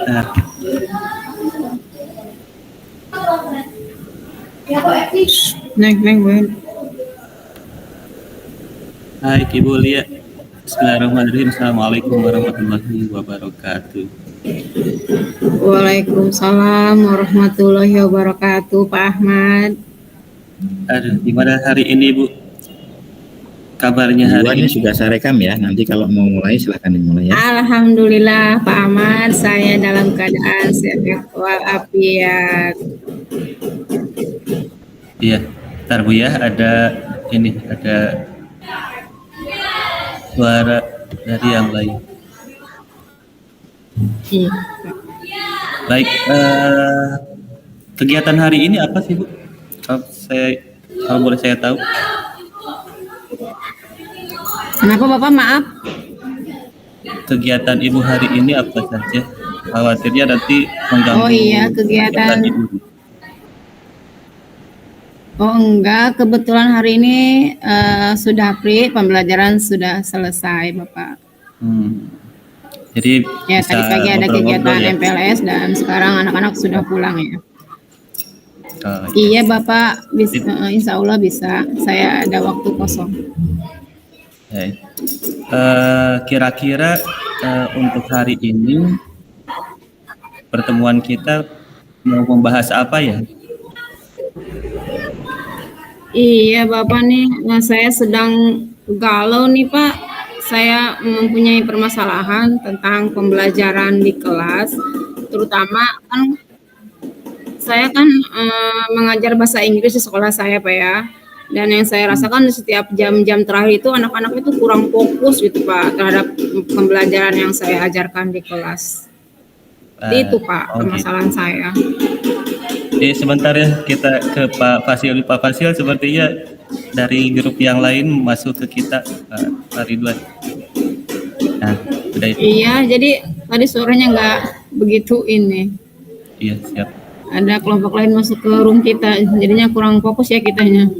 Nah, Neng, Bun. hai Ibu Lia. Bismillahirrahmanirrahim. Assalamualaikum warahmatullahi wabarakatuh. Waalaikumsalam warahmatullahi wabarakatuh, Pak Ahmad. Aduh, gimana hari ini Bu? Kabarnya hari Ini ini? sudah saya rekam ya. Nanti kalau mau mulai silahkan dimulai ya. Alhamdulillah, Pak Ahmad, saya dalam keadaan sehat walafiat. Iya, ntar Bu ya, ada suara dari yang lain. Iya. Baik, kegiatan hari ini apa sih Bu? Kalau boleh saya tahu. Kenapa Bapak, maaf? Kegiatan Ibu hari ini apa saja? Khawatirnya nanti mengganggu. Oh iya, kegiatan. Ibu. Oh enggak, kebetulan hari ini sudah free, pembelajaran sudah selesai, Bapak. Jadi ya tadi pagi ada kegiatan ya? MPLS dan sekarang anak-anak sudah pulang ya. Oh, iya Bapak, insya Allah bisa. Saya ada waktu kosong. Kira-kira untuk hari ini pertemuan kita mau membahas apa ya? Iya Bapak nih, saya sedang galau nih Pak. Saya mempunyai permasalahan tentang pembelajaran di kelas, terutama kan saya kan mengajar bahasa Inggris di sekolah saya Pak ya. Dan yang saya rasakan di setiap jam-jam terakhir itu anak-anak itu kurang fokus gitu Pak terhadap pembelajaran yang saya ajarkan di kelas. Itu Pak permasalahan gitu. Saya. Sebentar ya, kita ke Pak Fasil. Pak Fasil sepertinya dari grup yang lain masuk ke kita, Pak Ridwan. Nah, udah itu. Iya, jadi tadi suaranya nggak begitu ini. Iya, siap. Ada kelompok lain masuk ke room kita, jadinya kurang fokus ya kitanya.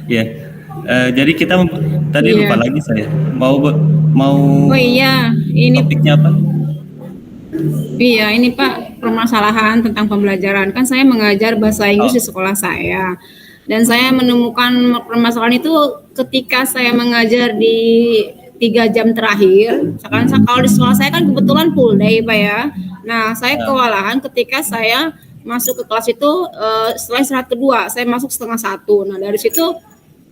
Ya, jadi kita tadi lupa lagi saya mau. Oh iya, ini topiknya apa? Iya, ini Pak permasalahan tentang pembelajaran. Kan saya mengajar bahasa Inggris di sekolah saya, dan saya menemukan permasalahan itu ketika saya mengajar di 3 jam terakhir. Sekarang kalau di sekolah saya kan kebetulan full day Pak ya. Nah, saya kewalahan ketika saya masuk ke kelas itu setelah istirahat kedua, saya masuk 12:30. Nah, dari situ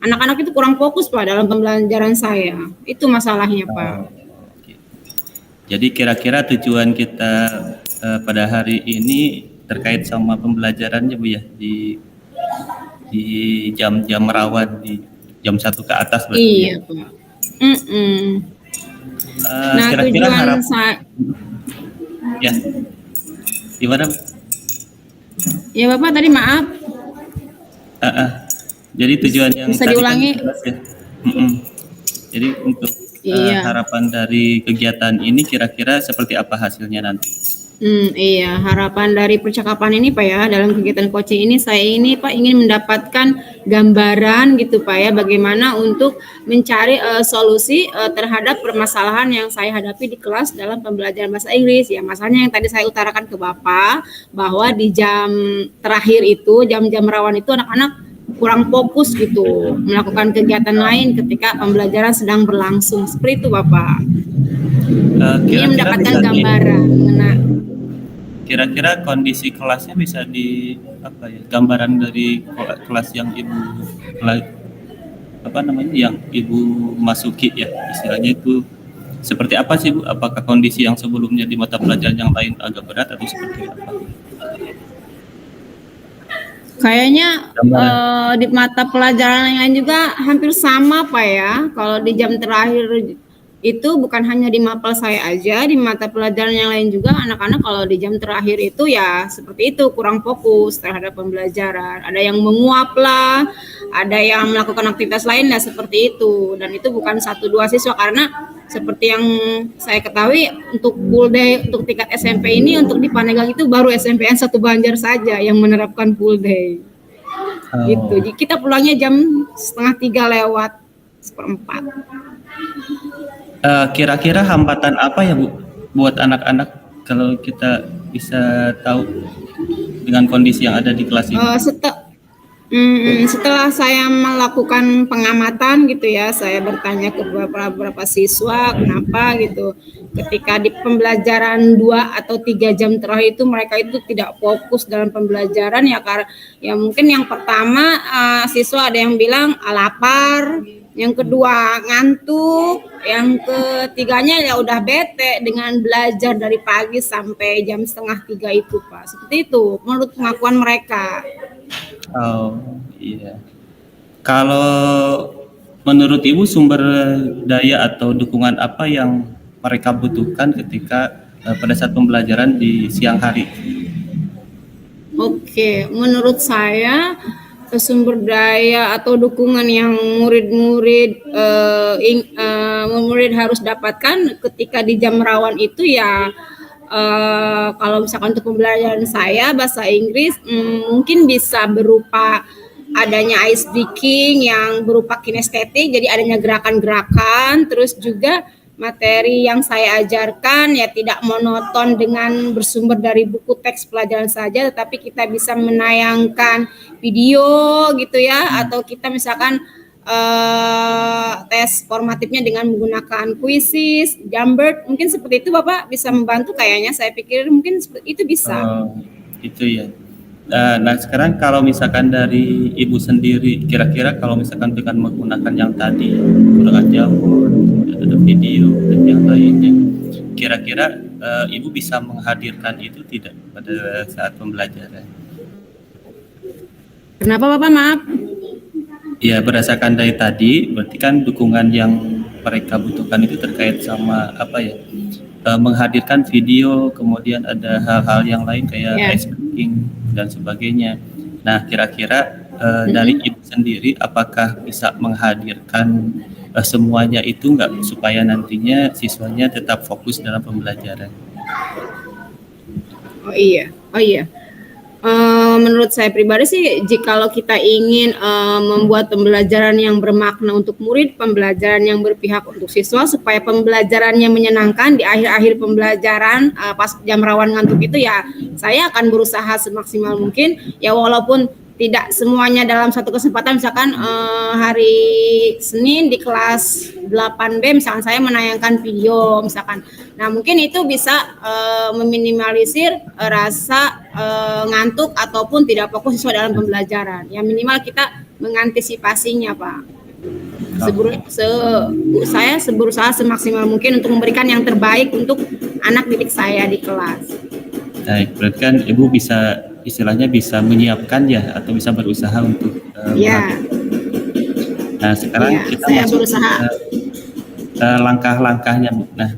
anak-anak itu kurang fokus Pak dalam pembelajaran saya. Itu masalahnya Pak. Jadi kira-kira tujuan kita pada hari ini terkait sama pembelajarannya Bu ya, di jam-jam rawan, di jam 1 ke atas berarti. Iya Pak. Nah, kira-kira tujuan saya ya gimana? Ya Bapak tadi maaf. Jadi tujuan yang bisa diulangi kan ya. Jadi untuk harapan dari kegiatan ini kira-kira seperti apa hasilnya nanti? Iya, harapan dari percakapan ini Pak ya, dalam kegiatan coaching ini saya ini Pak ingin mendapatkan gambaran gitu Pak ya, bagaimana untuk mencari solusi terhadap permasalahan yang saya hadapi di kelas dalam pembelajaran bahasa Inggris. Ya, masalahnya yang tadi saya utarakan ke Bapak, bahwa di jam terakhir itu, jam-jam rawan itu anak-anak kurang fokus gitu melakukan kegiatan lain ketika pembelajaran sedang berlangsung. Seperti itu Bapak. Ingin mendapatkan gambaran mengenai kira-kira kondisi kelasnya bisa gambaran dari kelas yang yang Ibu masuki ya, istilahnya itu seperti apa sih Bu? Apakah kondisi yang sebelumnya di mata pelajaran yang lain agak berat atau seperti apa? Kayaknya di mata pelajaran yang lain juga hampir sama Pak ya. Kalau di jam terakhir itu bukan hanya di mapel saya aja, di mata pelajaran yang lain juga anak-anak kalau di jam terakhir itu ya seperti itu, kurang fokus terhadap pembelajaran. Ada yang menguap lah, ada yang melakukan aktivitas lain lah seperti itu. Dan itu bukan 1-2 siswa, karena seperti yang saya ketahui untuk full day untuk tingkat SMP ini, untuk di Pandeglang itu baru SMPN 1 Banjar saja yang menerapkan full day. Gitu. Jadi kita pulangnya jam 2:30 lewat 1/4. Kira-kira hambatan apa ya Bu buat anak-anak kalau kita bisa tahu dengan kondisi yang ada di kelas ini? Setelah saya melakukan pengamatan gitu ya, saya bertanya ke beberapa siswa kenapa gitu. Ketika di pembelajaran 2 atau 3 jam terakhir itu mereka itu tidak fokus dalam pembelajaran ya, karena ya mungkin yang pertama siswa ada yang bilang lapar, yang kedua ngantuk, yang ketiganya ya udah bete dengan belajar dari pagi sampai jam 2:30 itu Pak. Seperti itu menurut pengakuan mereka. Oh iya. Kalau menurut Ibu sumber daya atau dukungan apa yang mereka butuhkan ketika pada saat pembelajaran di siang hari? Oke, menurut saya sumber daya atau dukungan yang murid harus dapatkan ketika di jam rawan itu ya, kalau misalkan untuk pembelajaran saya bahasa Inggris mungkin bisa berupa adanya ice breaking yang berupa kinestetik, jadi adanya gerakan-gerakan, terus juga materi yang saya ajarkan ya tidak monoton dengan bersumber dari buku teks pelajaran saja, tetapi kita bisa menayangkan video gitu ya, atau kita misalkan tes formatifnya dengan menggunakan quizzes, Jamboard, mungkin seperti itu Bapak bisa membantu kayaknya, saya pikir mungkin itu bisa. Itu ya. Nah sekarang kalau misalkan dari Ibu sendiri, kira-kira kalau misalkan dengan menggunakan yang tadi, menggunakan Jamboard, kemudian ada video dan yang lainnya, kira-kira Ibu bisa menghadirkan itu tidak pada saat pembelajaran? Kenapa Bapak, maaf? Ya berdasarkan dari tadi, berarti kan dukungan yang mereka butuhkan itu terkait sama apa ya? Menghadirkan video, kemudian ada hal-hal yang lain kayak ice breaking dan sebagainya. Nah, kira-kira dari Ibu sendiri, apakah bisa menghadirkan semuanya itu nggak supaya nantinya siswanya tetap fokus dalam pembelajaran? Oh iya. Menurut saya pribadi sih, jikalau kita ingin membuat pembelajaran yang bermakna untuk murid, pembelajaran yang berpihak untuk siswa, supaya pembelajarannya menyenangkan di akhir-akhir pembelajaran pas jam rawan ngantuk itu ya, saya akan berusaha semaksimal mungkin ya, walaupun tidak semuanya dalam satu kesempatan. Misalkan hari Senin di kelas 8B misalkan saya menayangkan video misalkan. Nah, mungkin itu bisa meminimalisir rasa ngantuk ataupun tidak fokus siswa dalam pembelajaran. Ya minimal kita mengantisipasinya, Pak. Saya berusaha semaksimal mungkin untuk memberikan yang terbaik untuk anak didik saya di kelas. Baik, berarti kan Ibu bisa istilahnya bisa menyiapkan ya, atau bisa berusaha untuk Nah sekarang kita masuk ke langkah-langkahnya. Nah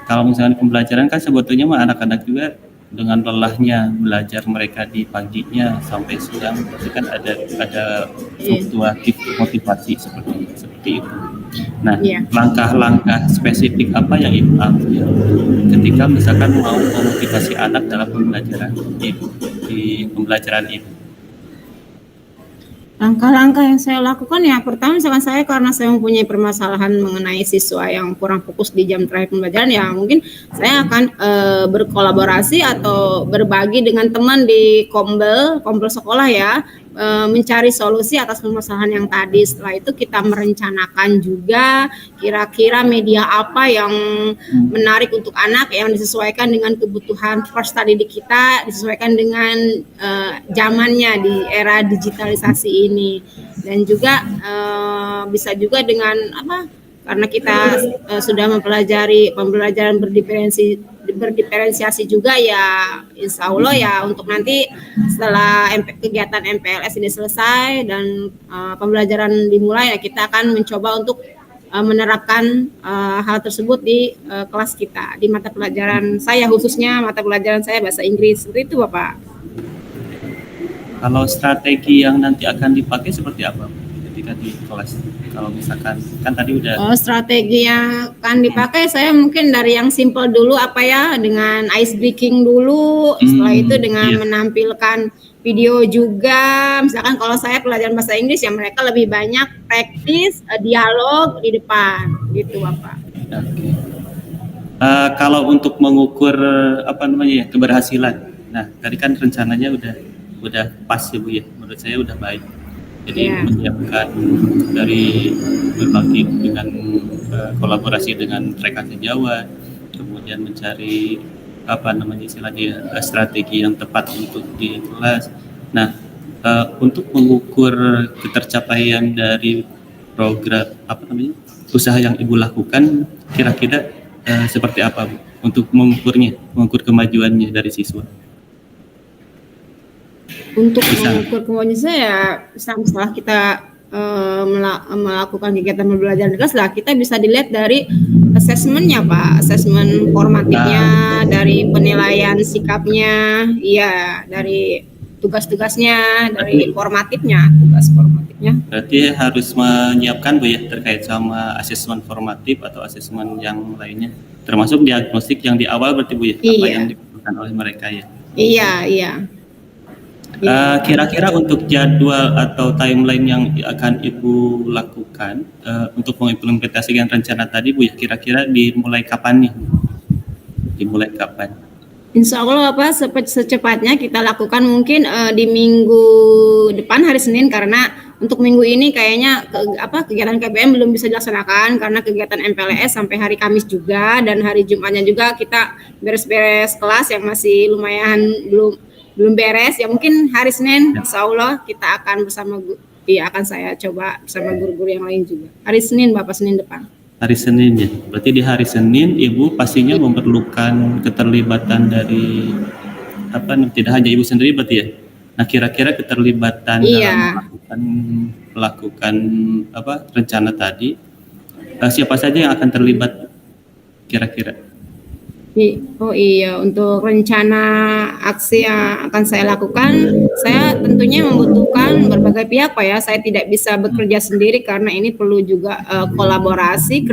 kalau misalnya pembelajaran kan sebetulnya mah anak-anak juga dengan lelahnya belajar mereka di paginya sampai siang, pasti kan ada fluktuatif motivasi seperti itu. Nah, langkah-langkah spesifik apa yang Ibu ambil ketika misalkan mau memotivasi anak dalam pembelajaran di pembelajaran itu? Langkah-langkah yang saya lakukan ya, pertama misalkan karena saya mempunyai permasalahan mengenai siswa yang kurang fokus di jam terakhir pembelajaran, ya mungkin saya akan berkolaborasi atau berbagi dengan teman di kompel sekolah ya, mencari solusi atas permasalahan yang tadi. Setelah itu kita merencanakan juga kira-kira media apa yang menarik untuk anak, yang disesuaikan dengan kebutuhan peserta didik kita, disesuaikan dengan zamannya di era digitalisasi ini. Dan juga bisa juga dengan karena kita sudah mempelajari pembelajaran berdiferensiasi juga ya, insya Allah ya untuk nanti setelah kegiatan MPLS ini selesai dan pembelajaran dimulai ya, kita akan mencoba untuk menerapkan hal tersebut di kelas kita, di mata pelajaran saya, khususnya mata pelajaran saya bahasa Inggris. Seperti itu Bapak. Kalau strategi yang nanti akan dipakai seperti apa ketika di kelas? Kalau misalkan kan tadi udah strategi yang akan dipakai, saya mungkin dari yang simple dulu dengan ice breaking dulu, setelah itu dengan menampilkan video juga. Misalkan kalau saya pelajaran bahasa Inggris ya, mereka lebih banyak praktis dialog di depan gitu Bapak. Oke. Kalau untuk mengukur keberhasilan, nah tadi kan rencananya udah pas ya Bu ya, menurut saya udah baik. Jadi menyiapkan dari berbagai dengan kolaborasi dengan rekan sejawat, kemudian mencari istilahnya strategi yang tepat untuk di kelas. Nah, untuk mengukur ketercapaian dari program usaha yang Ibu lakukan, kira-kira seperti apa Bu untuk mengukur kemajuannya dari siswa? Untuk mengukur kemajuan saya, setelah kita melakukan kegiatan belajar di kelas lah, kita bisa dilihat dari asesmennya Pak, asesmen formatifnya, dari penilaian sikapnya, iya, dari tugas-tugasnya, dari formatifnya, tugas formatifnya. Berarti harus menyiapkan Bu ya terkait sama asesmen formatif atau asesmen yang lainnya, termasuk diagnostik yang di awal berarti Bu ya, apa yang dibutuhkan oleh mereka ya? Iya. Kira-kira untuk jadwal atau timeline yang akan Ibu lakukan untuk mengimplementasikan rencana tadi Bu ya, kira-kira dimulai kapan nih? Dimulai kapan? Insya Allah secepatnya kita lakukan mungkin di minggu depan hari Senin, karena untuk minggu ini kayaknya kegiatan KBM belum bisa dilaksanakan karena kegiatan MPLS sampai hari Kamis juga, dan hari Jumatnya juga kita beres-beres kelas yang masih lumayan belum beres ya. Mungkin hari Senin Insya Allah kita akan akan saya coba bersama guru-guru yang lain juga hari Senin Bapak, Senin depan. Hari Senin ya, berarti di hari Senin Ibu pastinya memerlukan keterlibatan dari tidak hanya Ibu sendiri berarti ya. Nah kira-kira keterlibatan dalam melakukan rencana tadi, siapa saja yang akan terlibat kira-kira? Oh iya, untuk rencana aksi yang akan saya lakukan, saya tentunya membutuhkan berbagai pihak Pak ya. Saya tidak bisa bekerja sendiri karena ini perlu juga kolaborasi,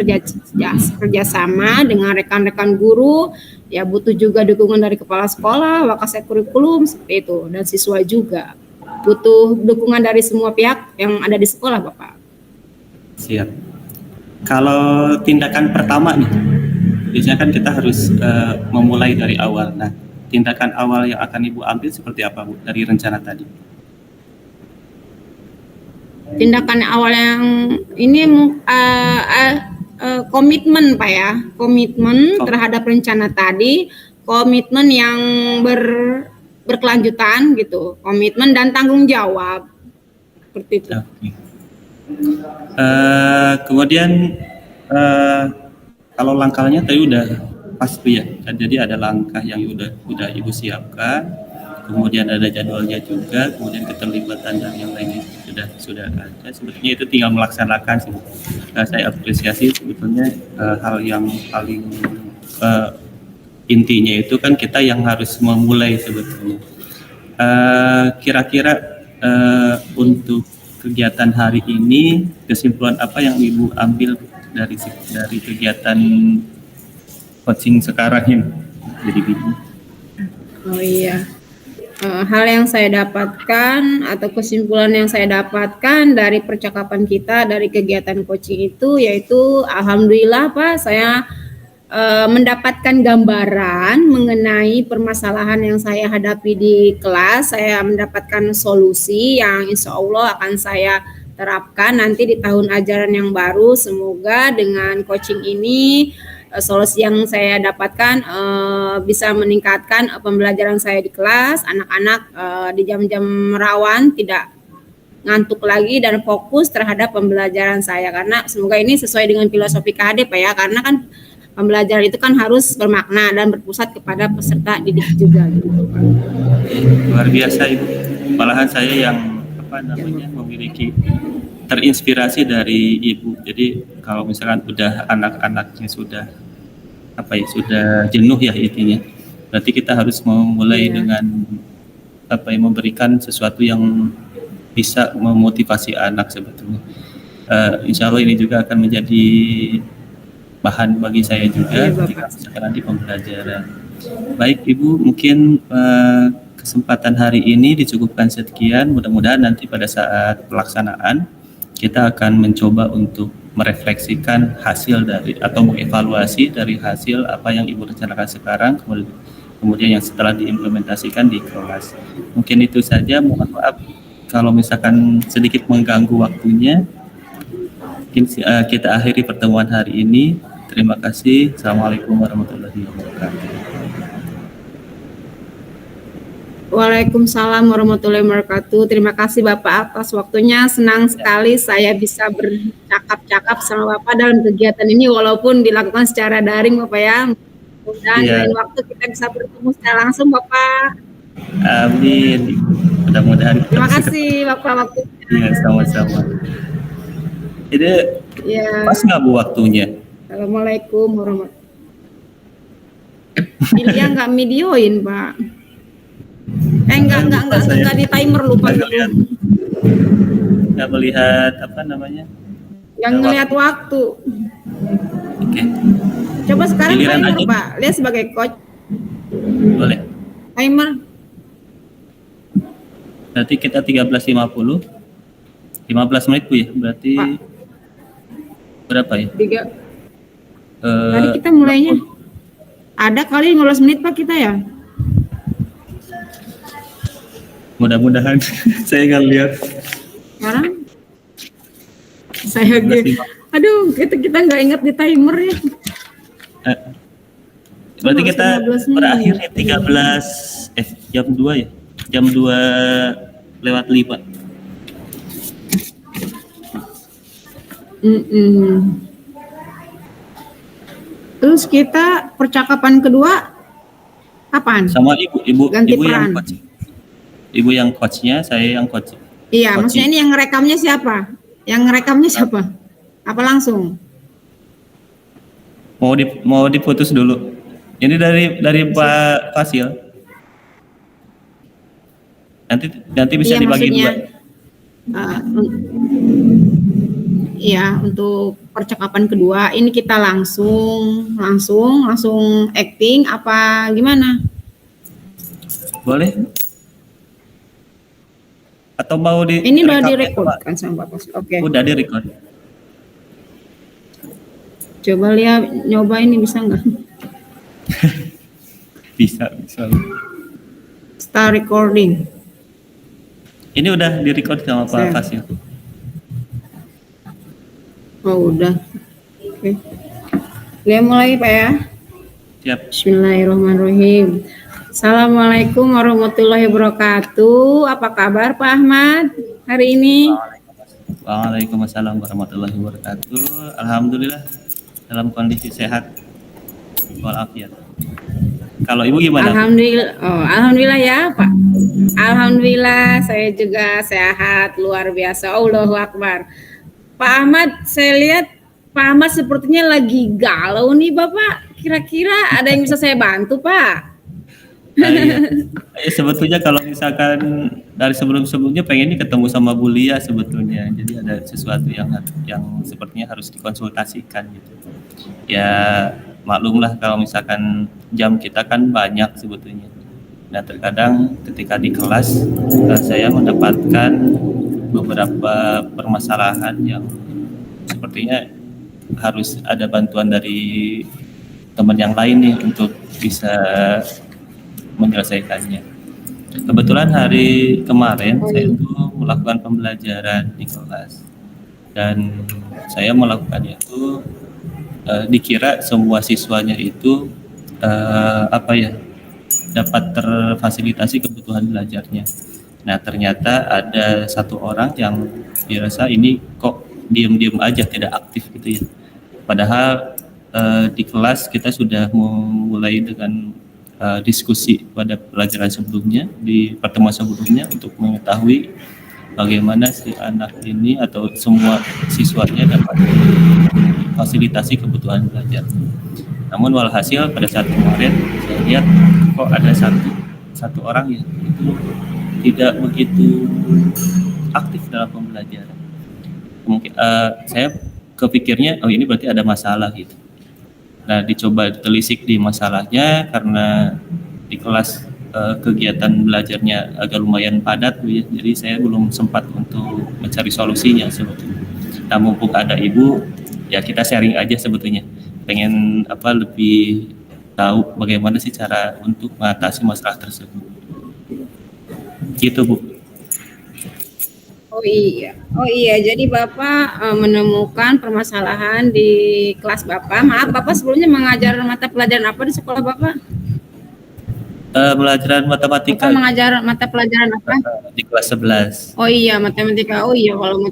kerjasama dengan rekan-rekan guru. Ya butuh juga dukungan dari kepala sekolah, wakasek kurikulum seperti itu, dan siswa juga. Butuh dukungan dari semua pihak yang ada di sekolah Bapak. Siap. Kalau tindakan pertama nih, biasanya kan kita harus memulai dari awal. Nah, tindakan awal yang akan Ibu ambil seperti apa Bu dari rencana tadi? Tindakan awal yang ini komitmen Pak ya, komitmen terhadap rencana tadi, komitmen yang berkelanjutan gitu, komitmen dan tanggung jawab seperti itu. Okay. Kemudian kalau langkahnya tadi udah pasti ya, jadi ada langkah yang udah Ibu siapkan, kemudian ada jadwalnya juga, kemudian keterlibatan dan yang lainnya sudah ada. Sebetulnya itu tinggal melaksanakan sih. Saya apresiasi sebetulnya hal yang paling intinya itu kan kita yang harus memulai sebetulnya. Kira-kira untuk kegiatan hari ini kesimpulan apa yang Ibu ambil dari kegiatan coaching sekarang ini jadi bingung. Oh iya, hal yang saya dapatkan atau kesimpulan yang saya dapatkan dari percakapan kita dari kegiatan coaching itu yaitu alhamdulillah Pak, saya mendapatkan gambaran mengenai permasalahan yang saya hadapi di kelas. Saya mendapatkan solusi yang insya Allah akan saya terapkan nanti di tahun ajaran yang baru. Semoga dengan coaching ini solusi yang saya dapatkan bisa meningkatkan pembelajaran saya di kelas. Anak-anak di jam-jam rawan tidak ngantuk lagi dan fokus terhadap pembelajaran saya, karena semoga ini sesuai dengan filosofi KHD Pak ya, karena kan pembelajaran itu kan harus bermakna dan berpusat kepada peserta didik juga gitu Pak. Luar biasa Ibu. Malahan saya yang memiliki terinspirasi dari Ibu. Jadi kalau misalkan udah anak-anaknya sudah jenuh ya intinya, berarti kita harus memulai dengan memberikan sesuatu yang bisa memotivasi anak sebetulnya. Insya Allah ini juga akan menjadi bahan bagi saya juga ketika misalkan di pembelajaran. Baik Ibu, mungkin kesempatan hari ini dicukupkan sekian. Mudah-mudahan nanti pada saat pelaksanaan kita akan mencoba untuk merefleksikan hasil dari atau mengevaluasi dari hasil apa yang Ibu rencanakan sekarang, kemudian yang setelah diimplementasikan di kelas. Mungkin itu saja, mohon maaf kalau misalkan sedikit mengganggu waktunya. Mungkin kita akhiri pertemuan hari ini. Terima kasih. Assalamualaikum warahmatullahi wabarakatuh. Waalaikumsalam warahmatullahi wabarakatuh. Terima kasih Bapak atas waktunya. Senang sekali saya bisa bercakap-cakap sama Bapak dalam kegiatan ini walaupun dilakukan secara daring Bapak ya. Mudah-mudahan lain waktu kita bisa bertemu secara langsung Bapak. Amin. Mudah-mudahan. Terima kasih Bapak waktunya. Iya, sama-sama. Ini pas nggak Bu waktunya? Assalamualaikum warahmatullahi wabarakatuh. Ilya nggak videoin Pak. Enggak di timer lupa gitu. Enggak melihat apa namanya? Yang ngelihat waktu. Oke. Coba sekarang Giliran timer aja. Pak. Lihat sebagai coach. Boleh. Timer. Berarti kita 13.50. 15 menit Bu ya. Berarti Pak. Berapa ya? 3. Tadi kita mulainya. Ada kali 15 menit Pak kita ya? Mudah-mudahan saya nggak lihat. Sekarang saya aduh kita nggak ingat di timer ya. Berarti kita berakhir ya 13 jam 2 ya. Jam 2:05. Terus kita percakapan kedua kapan? Sama ibu Ganti ibu peran. yang coach. Ibu yang coachnya, saya yang coach. Iya, Coach. maksudnya ini yang ngerekamnya siapa? Yang ngerekamnya siapa? Apa langsung? Mau diputus dulu. Ini dari Pak Fasil. Nanti bisa Iya, dibagi maksudnya, dua. Iya, untuk percakapan kedua ini kita langsung acting apa gimana? Boleh? Atau mau di Ini udah rekap ya, direkod Pak? kan sama Bapak. Oke. Udah direkod. Coba lihat nyoba ini bisa nggak? Bisa. Start recording. Ini udah direkod sama Pak Saya. Fasil. Oh udah. Oke. Lihat mulai Pak ya. Siap. Bismillahirrahmanirrahim. Assalamualaikum warahmatullahi wabarakatuh. Apa kabar Pak Ahmad hari ini? Waalaikumsalam warahmatullahi wabarakatuh. Alhamdulillah dalam kondisi sehat walafiat. Kalau Ibu gimana? Alhamdulillah ya Pak. Alhamdulillah saya juga sehat luar biasa. Allahu Akbar. Pak Ahmad, saya lihat Pak Ahmad sepertinya lagi galau nih Bapak. Kira-kira ada yang bisa saya bantu Pak? Iya. Sebetulnya kalau misalkan dari sebelumnya pengen ketemu sama Bu Lia sebetulnya. Jadi ada sesuatu yang sepertinya harus dikonsultasikan gitu. Ya maklumlah kalau misalkan jam kita kan banyak sebetulnya. Nah terkadang ketika di kelas saya mendapatkan beberapa permasalahan yang sepertinya harus ada bantuan dari teman yang lain nih untuk bisa menyelesaikannya. Kebetulan hari kemarin saya itu melakukan pembelajaran di kelas dan saya melakukannya itu dikira semua siswanya itu dapat terfasilitasi kebutuhan belajarnya. Nah ternyata ada satu orang yang dirasa ini kok diam-diam aja tidak aktif gitu ya. Padahal di kelas kita sudah memulai dengan diskusi pada pelajaran sebelumnya di pertemuan sebelumnya untuk mengetahui bagaimana si anak ini atau semua siswanya dapat fasilitasi kebutuhan belajar. Namun walhasil pada saat kemarin saya lihat kok ada satu orang yang itu tidak begitu aktif dalam pembelajaran. Mungkin saya kepikirnya ini berarti ada masalah gitu. Nah dicoba telisik di masalahnya karena di kelas kegiatan belajarnya agak lumayan padat Bu ya. Jadi saya belum sempat untuk mencari solusinya sebetulnya. Nah, mumpung ada Ibu, ya kita sharing aja sebetulnya. Pengen lebih tahu bagaimana sih cara untuk mengatasi masalah tersebut. Gitu, Bu. Oh iya. Jadi Bapak menemukan permasalahan di kelas Bapak. Maaf, Bapak sebelumnya mengajar mata pelajaran apa di sekolah Bapak? Pelajaran matematika. Bapak mengajar mata pelajaran apa? Di kelas 11. Oh iya, matematika. Oh iya, kalau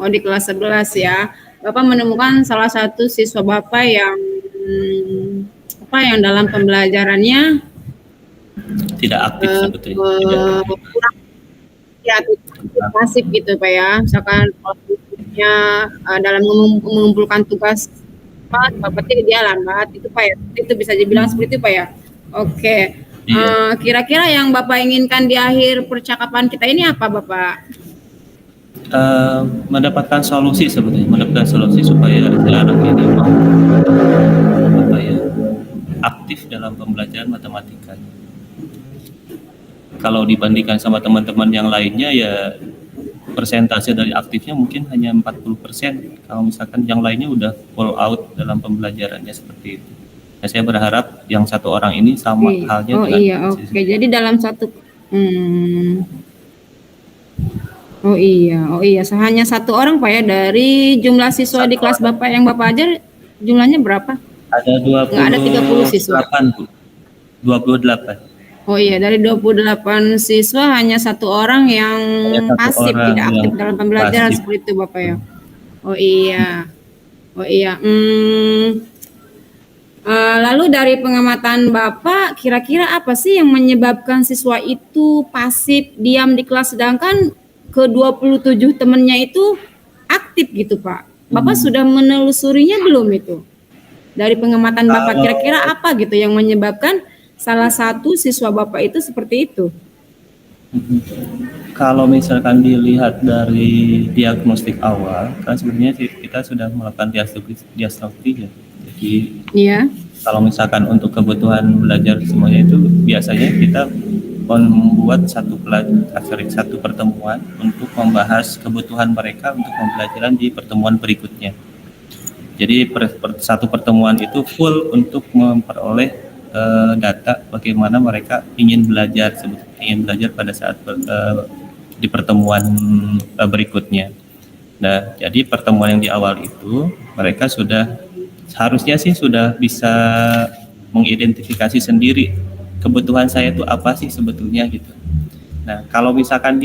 di kelas 11 ya. Bapak menemukan salah satu siswa Bapak yang yang dalam pembelajarannya tidak aktif sebetulnya. Kurang kreatif, pasif gitu Pak ya. Misalkan kalau dalam mengumpulkan tugas Bapak dia lambat itu Pak ya. Itu bisa dibilang seperti itu Pak ya. Oke. Kira-kira yang Bapak inginkan di akhir percakapan kita ini apa Bapak? Mendapatkan solusi sebetulnya, supaya anak ini aktif dalam pembelajaran matematika. Kalau dibandingkan sama teman-teman yang lainnya ya persentase dari aktifnya mungkin hanya 40%. Kalau misalkan yang lainnya udah full out dalam pembelajarannya seperti itu. Nah, saya berharap yang satu orang ini sama halnya dengan Oke. Jadi dalam satu Oh iya, hanya satu orang Pak ya dari jumlah siswa di kelas Bapak yang Bapak ajar jumlahnya berapa? Ada 20. Nggak ada 30 siswa. 28. Oh iya, dari 28 siswa hanya satu orang yang pasif, tidak aktif dalam pembelajaran seperti itu Bapak ya. Oh iya. Lalu dari pengamatan Bapak, kira-kira apa sih yang menyebabkan siswa itu pasif, diam di kelas, sedangkan ke-27 temannya itu aktif gitu Pak? Bapak sudah menelusurinya belum itu? Dari pengamatan Bapak, kira-kira apa gitu yang menyebabkan salah satu siswa Bapak itu seperti itu? Kalau misalkan dilihat dari diagnostik awal, kan sebenarnya kita sudah melakukan diagnostik ya. Jadi kalau misalkan untuk kebutuhan belajar semuanya itu biasanya kita membuat satu pertemuan untuk membahas kebutuhan mereka untuk pembelajaran di pertemuan berikutnya. Jadi satu pertemuan itu full untuk memperoleh data bagaimana mereka ingin belajar pada saat di pertemuan berikutnya. Nah, jadi pertemuan yang di awal itu mereka harusnya sudah bisa mengidentifikasi sendiri kebutuhan saya itu apa sih sebetulnya gitu. Nah, kalau misalkan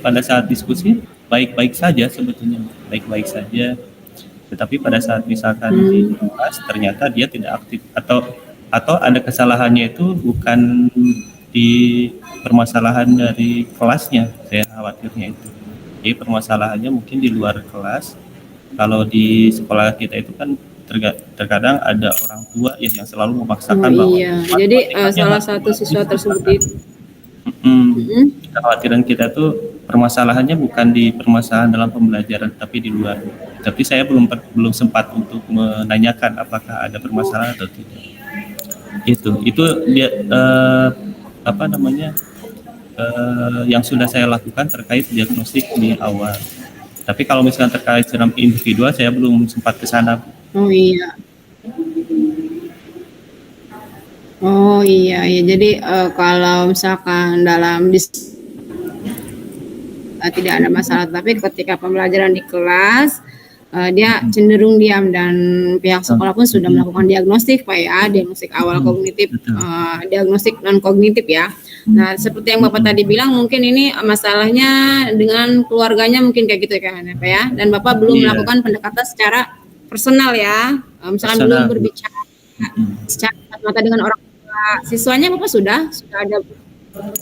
pada saat diskusi baik-baik saja sebetulnya, baik-baik saja. Tetapi pada saat misalkan dibahas ternyata dia tidak aktif atau ada kesalahannya itu bukan di permasalahan dari kelasnya, saya khawatirnya itu. Jadi permasalahannya mungkin di luar kelas. Kalau di sekolah kita itu kan terkadang ada orang tua yang selalu memaksakan bahwa jadi salah satu siswa tersebut itu kekhawatiran kita tuh permasalahannya bukan di permasalahan dalam pembelajaran tapi di luar. Tapi saya belum sempat untuk menanyakan apakah ada permasalahan atau tidak. Itu dia yang sudah saya lakukan terkait diagnostik di awal. Tapi kalau misalnya terkait dengan individual saya belum sempat ke sana. Oh iya. Jadi kalau misalkan dalam tidak ada masalah, tapi ketika pembelajaran di kelas dia cenderung diam dan pihak sekolah pun sudah melakukan diagnostik Pak ya, diagnostik awal kognitif, diagnostik non kognitif ya. Nah, seperti yang Bapak tadi bilang, mungkin ini masalahnya dengan keluarganya mungkin kayak gitu kan Pak ya, dan Bapak belum melakukan pendekatan secara personal ya, misalkan belum berbicara secara mata dengan orang tua siswanya. Bapak sudah ada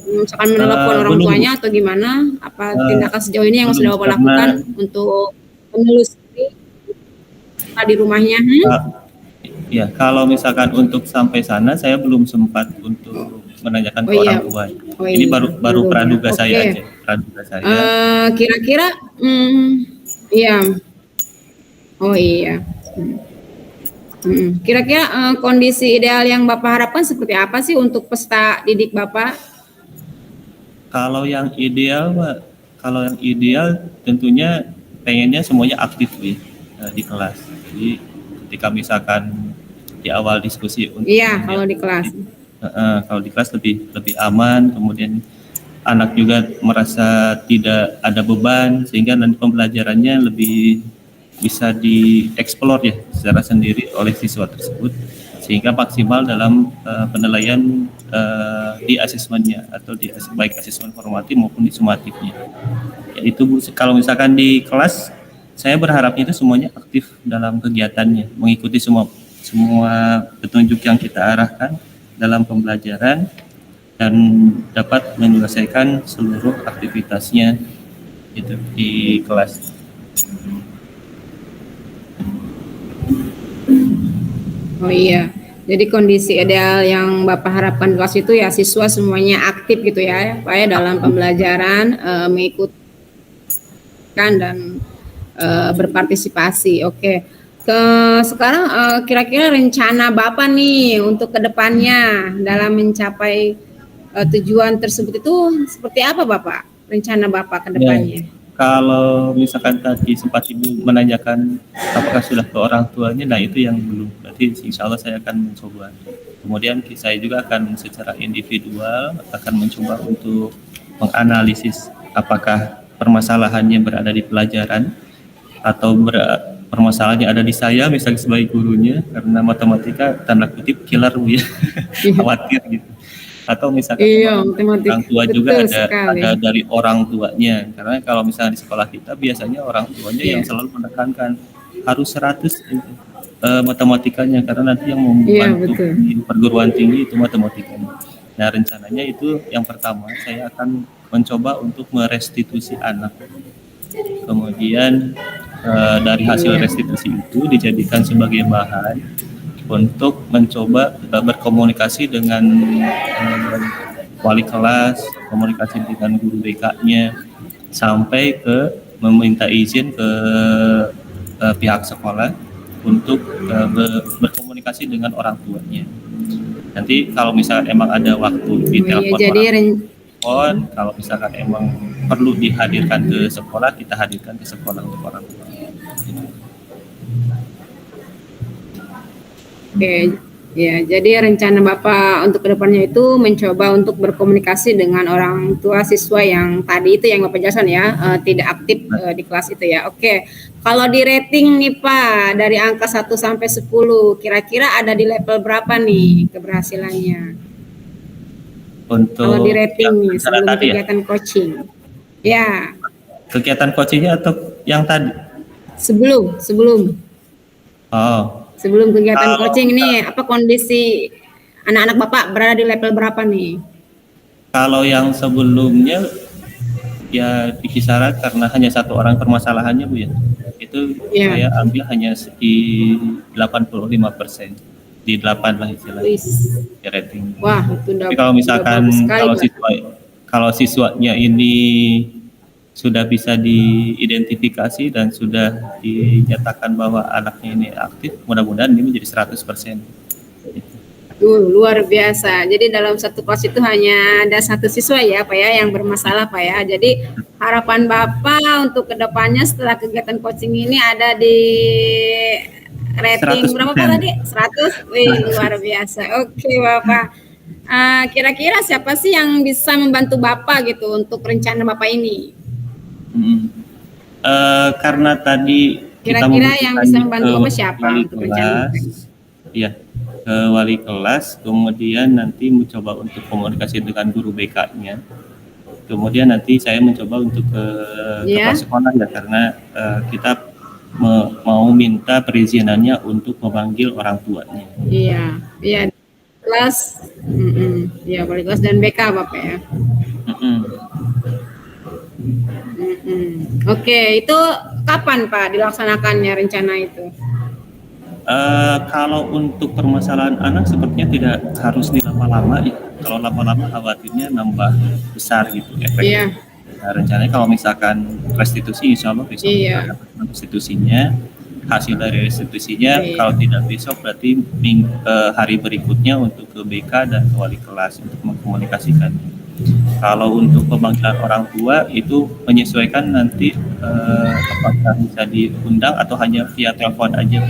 misalkan menelepon orang tuanya atau gimana? Apa tindakan sejauh ini yang sudah Bapak lakukan untuk menelusuri di rumahnya? Ya, kalau misalkan untuk sampai sana saya belum sempat untuk menanyakan ke orang tua. Ini baru praduga saya aja. Praduga saya. Kira-kira, Kira-kira kondisi ideal yang Bapak harapkan seperti apa sih untuk peserta didik Bapak? Kalau yang ideal tentunya pengennya semuanya aktif Bu, ya, di kelas. Jadi ketika misalkan di awal diskusi untuk Iya, kalau di kelas. kalau di kelas lebih aman, kemudian anak juga merasa tidak ada beban sehingga nanti pembelajarannya lebih bisa dieksplor ya secara sendiri oleh siswa tersebut sehingga maksimal dalam penilaian di asesmennya atau di baik asesmen formatif maupun di sumatifnya. Ya, itu Bu, kalau misalkan di kelas saya berharapnya itu semuanya aktif dalam kegiatannya, mengikuti semua petunjuk yang kita arahkan dalam pembelajaran dan dapat menyelesaikan seluruh aktivitasnya itu di kelas. Oh iya, jadi kondisi ideal yang Bapak harapkan di kelas itu ya siswa semuanya aktif gitu ya, Pak ya, dalam pembelajaran, mengikutkan dan berpartisipasi. Oke. Sekarang kira-kira rencana Bapak nih untuk kedepannya dalam mencapai tujuan tersebut itu seperti apa Bapak? Rencana Bapak kedepannya? Ya. Kalau misalkan tadi sempat Ibu menanyakan apakah sudah ke orang tuanya, nah itu yang belum. Berarti insya Allah saya akan mencoba. Kemudian saya juga akan secara individual akan mencoba untuk menganalisis apakah permasalahannya berada di pelajaran atau permasalahannya ada di saya misalnya sebagai gurunya, karena matematika tanda kutip killer Bu ya, khawatir gitu. Atau misalkan orang tua juga ada dari orang tuanya, karena kalau misalnya di sekolah kita biasanya orang tuanya yang selalu menekankan harus 100 matematikanya karena nanti yang membantu di perguruan tinggi itu matematikanya. Nah rencananya itu yang pertama saya akan mencoba untuk merestitusi anak, kemudian dari hasil restitusi itu dijadikan sebagai bahan untuk mencoba berkomunikasi dengan wali kelas, komunikasi dengan guru BK-nya, sampai ke meminta izin ke pihak sekolah untuk berkomunikasi dengan orang tuanya. Nanti kalau misalkan emang ada waktu di telepon orang, kalau misalkan emang perlu dihadirkan ke sekolah, kita hadirkan ke sekolah untuk orang tua. Oke, ya. Jadi rencana Bapak untuk kedepannya itu mencoba untuk berkomunikasi dengan orang tua siswa yang tadi itu yang Bapak jelaskan ya, tidak aktif di kelas itu ya. Oke, kalau di rating nih Pak, dari angka 1 sampai 10, kira-kira ada di level berapa nih keberhasilannya? Untuk kalau di rating nih sebelum kegiatan coaching. Ya. Kegiatan coachingnya atau yang tadi? Sebelum. Sebelum kegiatan coaching ini, apa kondisi anak-anak Bapak berada di level berapa nih? Kalau yang sebelumnya ya di kisaran karena hanya satu orang permasalahannya Bu ya. Itu saya ambil hanya di 85%. Di 8 lah istilahnya. Di rating. Wah, itu udah. Tapi kalau misalkan kalau siswanya ini sudah bisa diidentifikasi dan sudah dinyatakan bahwa anaknya ini aktif, mudah-mudahan ini menjadi 100%. Luar biasa. Jadi dalam satu kelas itu hanya ada satu siswa ya Pak ya yang bermasalah Pak ya. Jadi harapan Bapak untuk kedepannya setelah kegiatan coaching ini ada di rating 100%. Berapa Pak tadi? 100? Wih, luar biasa. Oke Bapak. Kira-kira siapa sih yang bisa membantu Bapak gitu untuk rencana Bapak ini? Karena tadi kira-kira yang bisa membantu Bapak siapa untuk rencana? Iya, ke wali kelas, kemudian nanti mencoba untuk komunikasi dengan guru BK-nya. Kemudian nanti saya mencoba untuk ke kepala sekolah ya, karena kita mau minta perizinannya untuk memanggil orang tuanya. Iya. Kelas, ya wali kelas dan BK Bapak ya. Oke, itu kapan Pak dilaksanakannya rencana itu? Kalau untuk permasalahan anak sepertinya tidak harus dilama-lama ya. Kalau lama-lama khawatirnya nambah besar gitu efeknya. Nah, rencananya kalau misalkan restitusi insya Allah besok restitusinya, hasil dari restitusinya kalau tidak besok berarti hari berikutnya untuk ke BK dan ke wali kelas untuk mengkomunikasikan. Kalau untuk pemanggilan orang tua itu menyesuaikan nanti apakah bisa diundang atau hanya via telepon aja.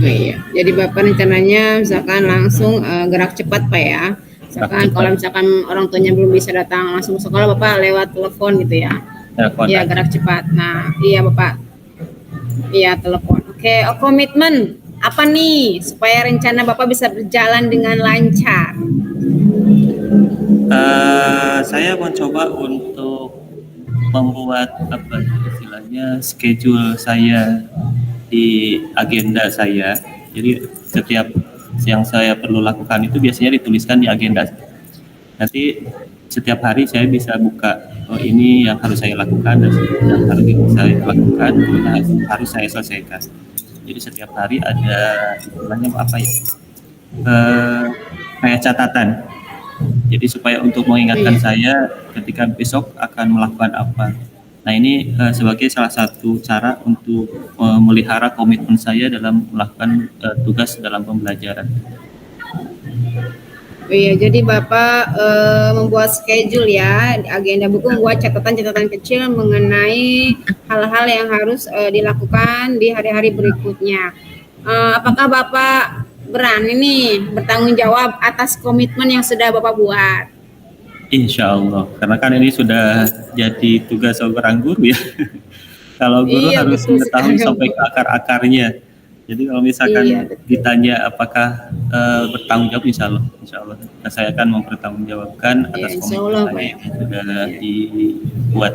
Oh iya, jadi Bapak rencananya misalkan langsung gerak cepat Pak ya. Misalkan kalau misalkan orang tuanya belum bisa datang langsung ke sekolah, Bapak lewat telepon gitu ya. Telepon Iya, aja. gerak cepat. Nah, iya Bapak. Iya, telepon. Oke, komitmen apa nih supaya rencana Bapak bisa berjalan dengan lancar? Saya mencoba untuk membuat apa istilahnya schedule saya di agenda saya. Jadi setiap yang saya perlu lakukan itu biasanya dituliskan di agenda. Nanti setiap hari saya bisa buka, oh ini yang harus saya lakukan dan yang harus saya lakukan harus saya selesaikan. Jadi setiap hari ada istilahnya apa ya? Kayak catatan. Jadi supaya untuk mengingatkan saya ketika besok akan melakukan apa. Nah ini sebagai salah satu cara untuk memelihara komitmen saya dalam melakukan tugas dalam pembelajaran. Iya, jadi Bapak membuat schedule ya, agenda buku membuat catatan-catatan kecil mengenai hal-hal yang harus dilakukan di hari-hari berikutnya. Apakah Bapak berani nih bertanggung jawab atas komitmen yang sudah Bapak buat? Insya Allah, karena kan ini sudah jadi tugas seorang guru ya. Kalau guru harus mengetahui sampai ke akar-akarnya. Jadi kalau misalkan ditanya apakah bertanggung jawab, insya Allah, saya akan mempertanggungjawabkan atas komitmen yang sudah dibuat.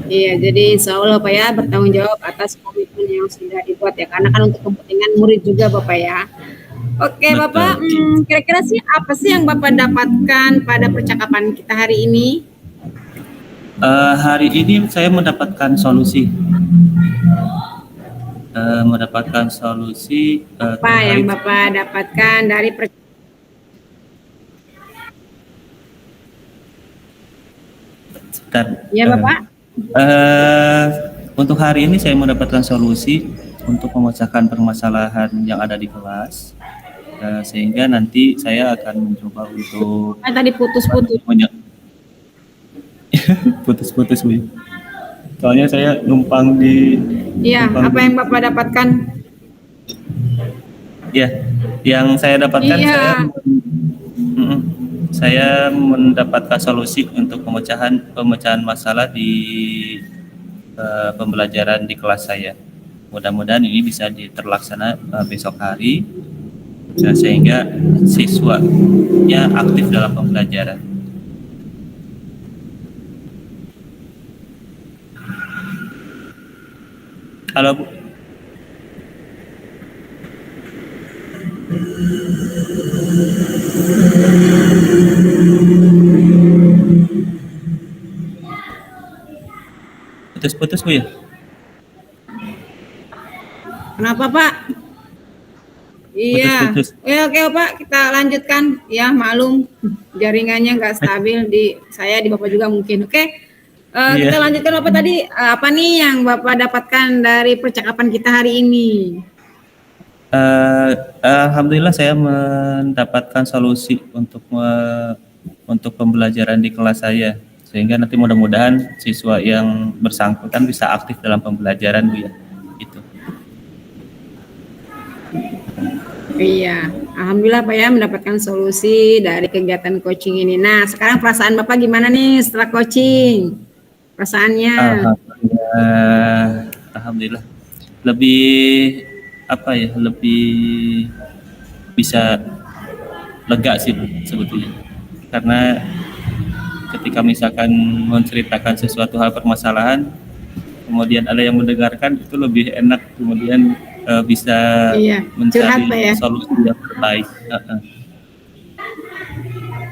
Iya, jadi insya Allah Pak ya bertanggung jawab atas komitmen yang sudah dibuat ya, karena kan untuk kepentingan murid juga Bapak ya. Oke Bapak, kira-kira sih apa sih yang Bapak dapatkan pada percakapan kita hari ini? Hari ini saya mendapatkan solusi. Apa yang Bapak dapatkan dari Ya Bapak? Untuk hari ini saya mendapatkan solusi untuk memecahkan permasalahan yang ada di kelas, sehingga nanti saya akan mencoba untuk tadi putus-putus. Putus-putus Bu. Soalnya saya numpang di. Iya, apa yang Bapak dapatkan? Ya, yang saya dapatkan saya mendapatkan solusi untuk pemecahan masalah di pembelajaran di kelas saya. Mudah-mudahan ini bisa terlaksana besok hari, sehingga siswanya aktif dalam pembelajaran. Halo Bu. Putus-putus Bu ya? Kenapa Pak? Iya. Oke Pak, kita lanjutkan. Ya maklum jaringannya nggak stabil di saya, di Bapak juga mungkin. Oke. Kita lanjutkan Bapak tadi. Apa nih yang Bapak dapatkan dari percakapan kita hari ini? Alhamdulillah saya mendapatkan solusi untuk pembelajaran di kelas saya, sehingga nanti mudah-mudahan siswa yang bersangkutan bisa aktif dalam pembelajaran Bu ya. Itu. Iya, alhamdulillah Pak ya mendapatkan solusi dari kegiatan coaching ini. Nah, sekarang perasaan Bapak gimana nih setelah coaching? Perasaannya? Alhamdulillah. Lebih bisa lega sih sebetulnya, karena ketika misalkan menceritakan sesuatu hal permasalahan, kemudian ada yang mendengarkan, itu lebih enak, kemudian bisa mencari solusi yang terbaik.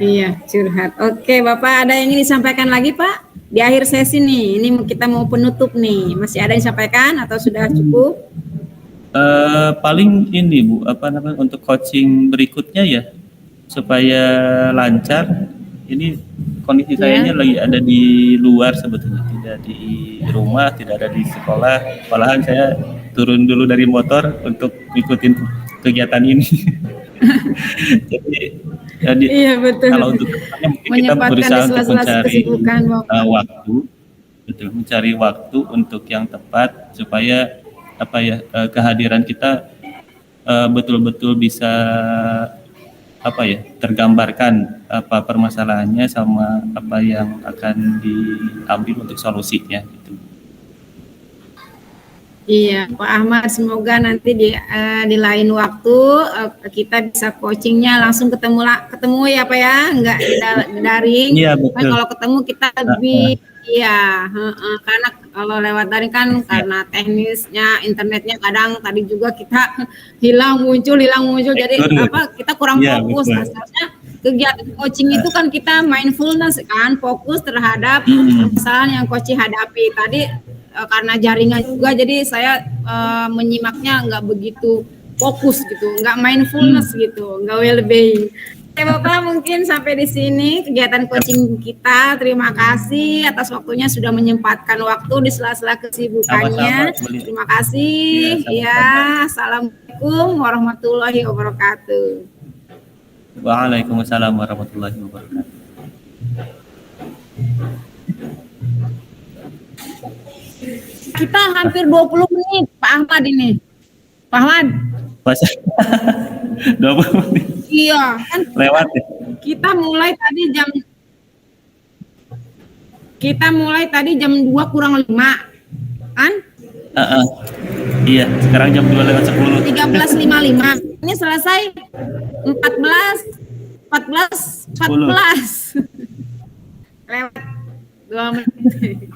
Iya, curhat. Oke Bapak, ada yang ingin disampaikan lagi Pak? Di akhir sesi nih, ini kita mau penutup nih, masih ada yang disampaikan atau sudah cukup? Paling ini Bu, untuk coaching berikutnya ya, supaya lancar. Ini kondisi saya lagi ada di luar sebetulnya, tidak di rumah, tidak ada di sekolah. Malahan saya turun dulu dari motor untuk ikutin kegiatan ini. Jadi Iya betul. kalau untuk kedepannya mungkin kita Menyempatkan di berusaha untuk sela-sela mencari kesibukan, Bapak. waktu, betul, mencari waktu untuk yang tepat supaya kehadiran kita betul-betul bisa tergambarkan apa permasalahannya sama apa yang akan diambil untuk solusinya gitu. Iya, Pak Ahmad, semoga nanti di lain waktu kita bisa coachingnya langsung ketemu ya Pak ya, nggak di daring. Iya, Kan betul. kalau ketemu kita lebih karena kalau lewat daring kan karena teknisnya internetnya kadang tadi juga kita hilang muncul jadi kita kurang fokus. Nah, seharusnya kegiatan coaching itu kan kita mindfulness kan, fokus terhadap permasalahan yang coaching hadapi. Tadi karena jaringan juga jadi saya menyimaknya nggak begitu fokus gitu, nggak mindfulness gitu, nggak lebih. Oke Bapak, mungkin sampai di sini kegiatan coaching kita. Terima kasih atas waktunya sudah menyempatkan waktu di sela-sela kesibukannya. Terima kasih. Ya, assalamualaikum warahmatullahi wabarakatuh. Waalaikumsalam warahmatullahi wabarakatuh. Kita hampir 20 menit, Pak Ahmad ini. Pak Ahmad. Pas 20 menit. Iya, kan lewat ya. Kita mulai tadi jam 2 kurang 5. Kan? Iya, sekarang jam 2 lewat 10. 13.55. Ini selesai 14. Lewat 2 menit.